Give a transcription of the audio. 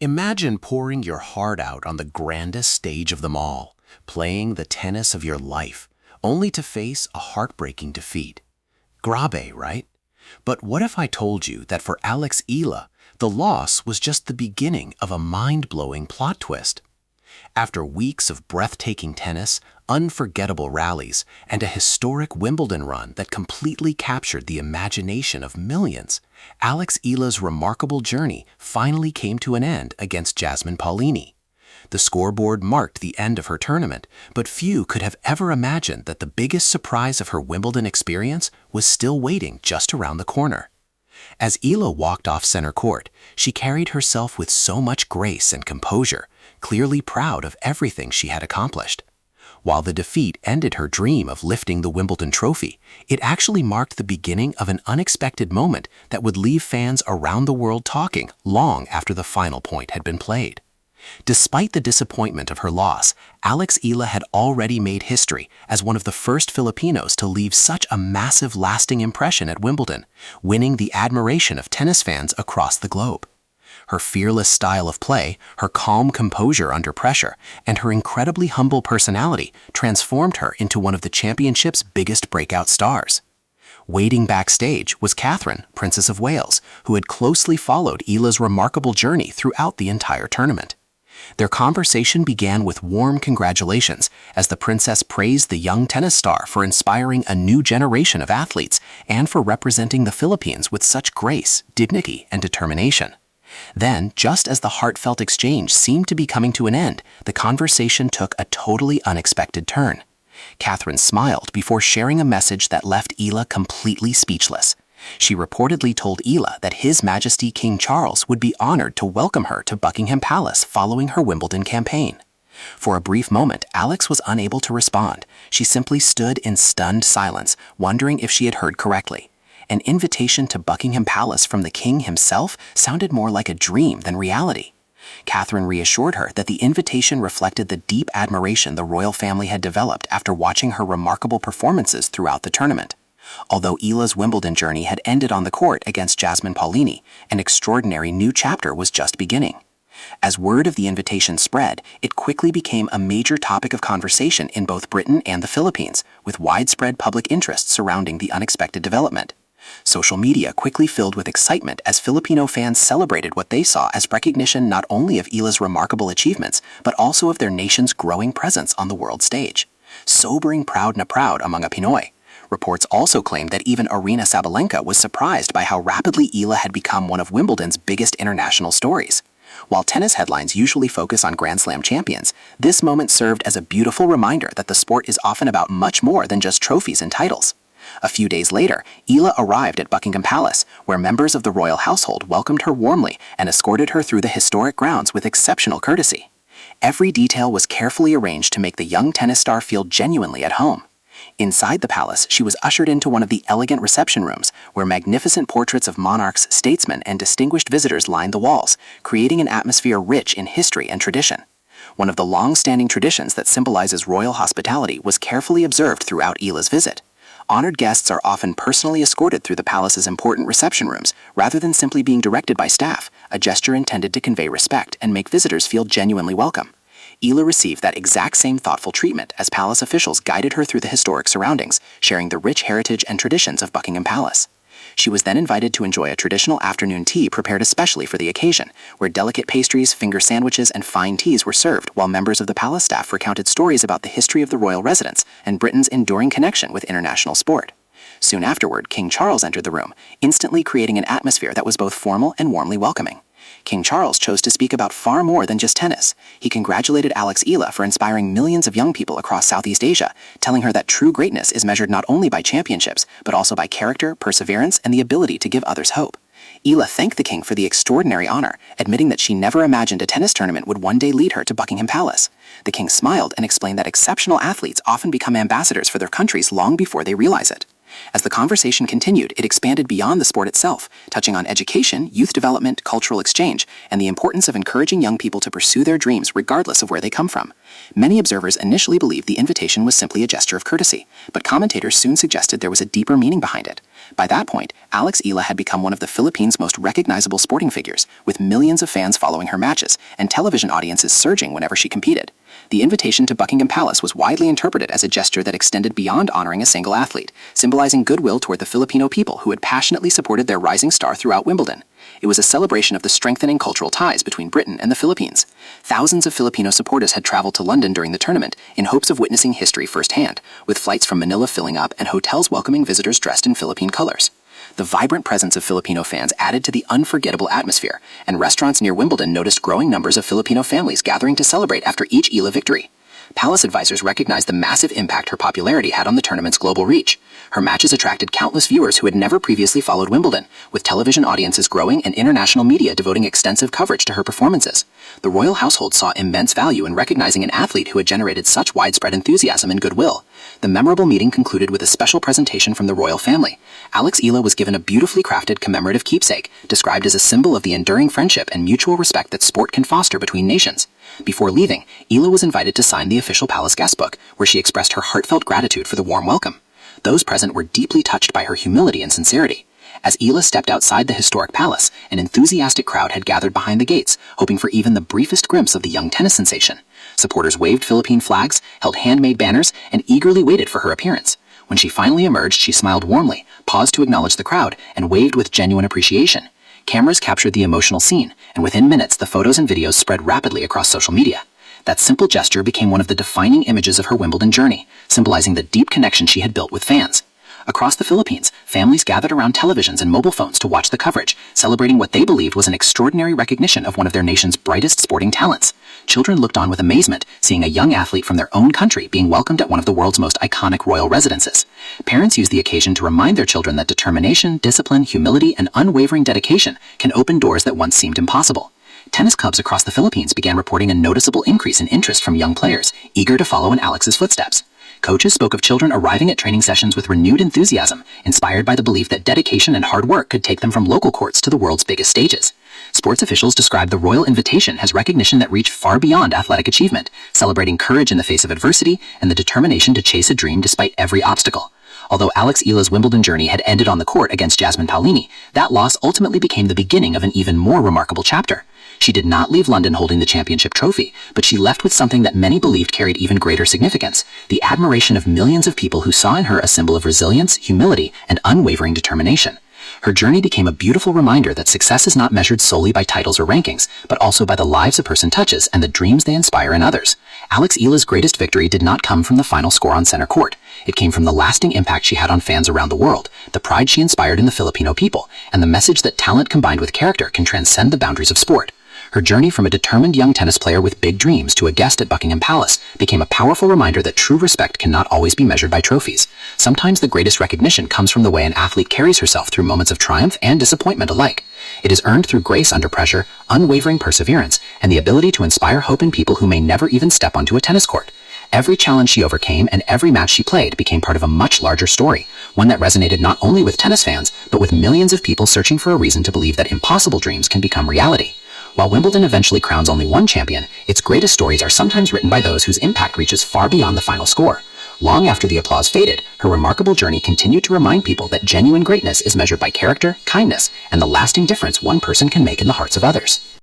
Imagine pouring your heart out on the grandest stage of them all, playing the tennis of your life, only to face a heartbreaking defeat. Grave, right? But what if I told you that for Alex Eala, the loss was just the beginning of a mind-blowing plot twist? After weeks of breathtaking tennis, unforgettable rallies, and a historic Wimbledon run that completely captured the imagination of millions, Alex Eala's remarkable journey finally came to an end against Jasmine Paolini. The scoreboard marked the end of her tournament, but few could have ever imagined that the biggest surprise of her Wimbledon experience was still waiting just around the corner. As Eala walked off center court, she carried herself with so much grace and composure, clearly proud of everything she had accomplished. While the defeat ended her dream of lifting the Wimbledon trophy, it actually marked the beginning of an unexpected moment that would leave fans around the world talking long after the final point had been played. Despite the disappointment of her loss, Alex Eala had already made history as one of the first Filipinos to leave such a massive lasting impression at Wimbledon, winning the admiration of tennis fans across the globe. Her fearless style of play, her calm composure under pressure, and her incredibly humble personality transformed her into one of the championship's biggest breakout stars. Waiting backstage was Catherine, Princess of Wales, who had closely followed Eala's remarkable journey throughout the entire tournament. Their conversation began with warm congratulations as the princess praised the young tennis star for inspiring a new generation of athletes and for representing the Philippines with such grace, dignity, and determination. Then, just as the heartfelt exchange seemed to be coming to an end, the conversation took a totally unexpected turn. Catherine smiled before sharing a message that left Eala completely speechless. She reportedly told Eala that His Majesty King Charles would be honored to welcome her to Buckingham Palace following her Wimbledon campaign. For a brief moment, Alex was unable to respond. She simply stood in stunned silence, wondering if she had heard correctly. An invitation to Buckingham Palace from the king himself sounded more like a dream than reality. Catherine reassured her that the invitation reflected the deep admiration the royal family had developed after watching her remarkable performances throughout the tournament. Although Eala's Wimbledon journey had ended on the court against Jasmine Paolini, an extraordinary new chapter was just beginning. As word of the invitation spread, it quickly became a major topic of conversation in both Britain and the Philippines, with widespread public interest surrounding the unexpected development. Social media quickly filled with excitement as Filipino fans celebrated what they saw as recognition not only of Eala's remarkable achievements, but also of their nation's growing presence on the world stage. Sobering proud na proud among a Pinoy. Reports also claimed that even Arina Sabalenka was surprised by how rapidly Eala had become one of Wimbledon's biggest international stories. While tennis headlines usually focus on Grand Slam champions, this moment served as a beautiful reminder that the sport is often about much more than just trophies and titles. A few days later, Eala arrived at Buckingham Palace, where members of the royal household welcomed her warmly and escorted her through the historic grounds with exceptional courtesy. Every detail was carefully arranged to make the young tennis star feel genuinely at home. Inside the palace, she was ushered into one of the elegant reception rooms, where magnificent portraits of monarchs, statesmen, and distinguished visitors lined the walls, creating an atmosphere rich in history and tradition. One of the long-standing traditions that symbolizes royal hospitality was carefully observed throughout Eala's visit. Honored guests are often personally escorted through the palace's important reception rooms, rather than simply being directed by staff, a gesture intended to convey respect and make visitors feel genuinely welcome. Eala received that exact same thoughtful treatment as palace officials guided her through the historic surroundings, sharing the rich heritage and traditions of Buckingham Palace. She was then invited to enjoy a traditional afternoon tea prepared especially for the occasion, where delicate pastries, finger sandwiches, and fine teas were served, while members of the palace staff recounted stories about the history of the royal residence and Britain's enduring connection with international sport. Soon afterward, King Charles entered the room, instantly creating an atmosphere that was both formal and warmly welcoming. King Charles chose to speak about far more than just tennis. He congratulated Alex Eala for inspiring millions of young people across Southeast Asia, telling her that true greatness is measured not only by championships, but also by character, perseverance, and the ability to give others hope. Eala thanked the king for the extraordinary honor, admitting that she never imagined a tennis tournament would one day lead her to Buckingham Palace. The king smiled and explained that exceptional athletes often become ambassadors for their countries long before they realize it. As the conversation continued, it expanded beyond the sport itself, touching on education, youth development, cultural exchange, and the importance of encouraging young people to pursue their dreams regardless of where they come from. Many observers initially believed the invitation was simply a gesture of courtesy, but commentators soon suggested there was a deeper meaning behind it. By that point, Alex Eala had become one of the Philippines' most recognizable sporting figures, with millions of fans following her matches and television audiences surging whenever she competed. The invitation to Buckingham Palace was widely interpreted as a gesture that extended beyond honoring a single athlete, symbolizing goodwill toward the Filipino people who had passionately supported their rising star throughout Wimbledon. It was a celebration of the strengthening cultural ties between Britain and the Philippines. Thousands of Filipino supporters had traveled to London during the tournament in hopes of witnessing history firsthand, with flights from Manila filling up and hotels welcoming visitors dressed in Philippine colors. The vibrant presence of Filipino fans added to the unforgettable atmosphere, and restaurants near Wimbledon noticed growing numbers of Filipino families gathering to celebrate after each Eala victory. Palace advisors recognized the massive impact her popularity had on the tournament's global reach. Her matches attracted countless viewers who had never previously followed Wimbledon, with television audiences growing and international media devoting extensive coverage to her performances. The royal household saw immense value in recognizing an athlete who had generated such widespread enthusiasm and goodwill. The memorable meeting concluded with a special presentation from the royal family. Alex Eala was given a beautifully crafted commemorative keepsake, described as a symbol of the enduring friendship and mutual respect that sport can foster between nations. Before leaving, Eala was invited to sign the official palace guestbook, where she expressed her heartfelt gratitude for the warm welcome. Those present were deeply touched by her humility and sincerity. As Eala stepped outside the historic palace, an enthusiastic crowd had gathered behind the gates, hoping for even the briefest glimpse of the young tennis sensation. Supporters waved Philippine flags, held handmade banners, and eagerly waited for her appearance. When she finally emerged, she smiled warmly, paused to acknowledge the crowd, and waved with genuine appreciation. Cameras captured the emotional scene, and within minutes the photos and videos spread rapidly across social media. That simple gesture became one of the defining images of her Wimbledon journey, symbolizing the deep connection she had built with fans. Across the Philippines, families gathered around televisions and mobile phones to watch the coverage, celebrating what they believed was an extraordinary recognition of one of their nation's brightest sporting talents. Children looked on with amazement, seeing a young athlete from their own country being welcomed at one of the world's most iconic royal residences. Parents used the occasion to remind their children that determination, discipline, humility, and unwavering dedication can open doors that once seemed impossible. Tennis clubs across the Philippines began reporting a noticeable increase in interest from young players, eager to follow in Alex's footsteps. Coaches spoke of children arriving at training sessions with renewed enthusiasm, inspired by the belief that dedication and hard work could take them from local courts to the world's biggest stages. Sports officials described the royal invitation as recognition that reached far beyond athletic achievement, celebrating courage in the face of adversity and the determination to chase a dream despite every obstacle. Although Alex Eala's Wimbledon journey had ended on the court against Jasmine Paolini, that loss ultimately became the beginning of an even more remarkable chapter. She did not leave London holding the championship trophy, but she left with something that many believed carried even greater significance: the admiration of millions of people who saw in her a symbol of resilience, humility, and unwavering determination. Her journey became a beautiful reminder that success is not measured solely by titles or rankings, but also by the lives a person touches and the dreams they inspire in others. Alex Eala's greatest victory did not come from the final score on center court. It came from the lasting impact she had on fans around the world, the pride she inspired in the Filipino people, and the message that talent combined with character can transcend the boundaries of sport. Her journey from a determined young tennis player with big dreams to a guest at Buckingham Palace became a powerful reminder that true respect cannot always be measured by trophies. Sometimes the greatest recognition comes from the way an athlete carries herself through moments of triumph and disappointment alike. It is earned through grace under pressure, unwavering perseverance, and the ability to inspire hope in people who may never even step onto a tennis court. Every challenge she overcame and every match she played became part of a much larger story, one that resonated not only with tennis fans, but with millions of people searching for a reason to believe that impossible dreams can become reality. While Wimbledon eventually crowns only one champion, its greatest stories are sometimes written by those whose impact reaches far beyond the final score. Long after the applause faded, her remarkable journey continued to remind people that genuine greatness is measured by character, kindness, and the lasting difference one person can make in the hearts of others.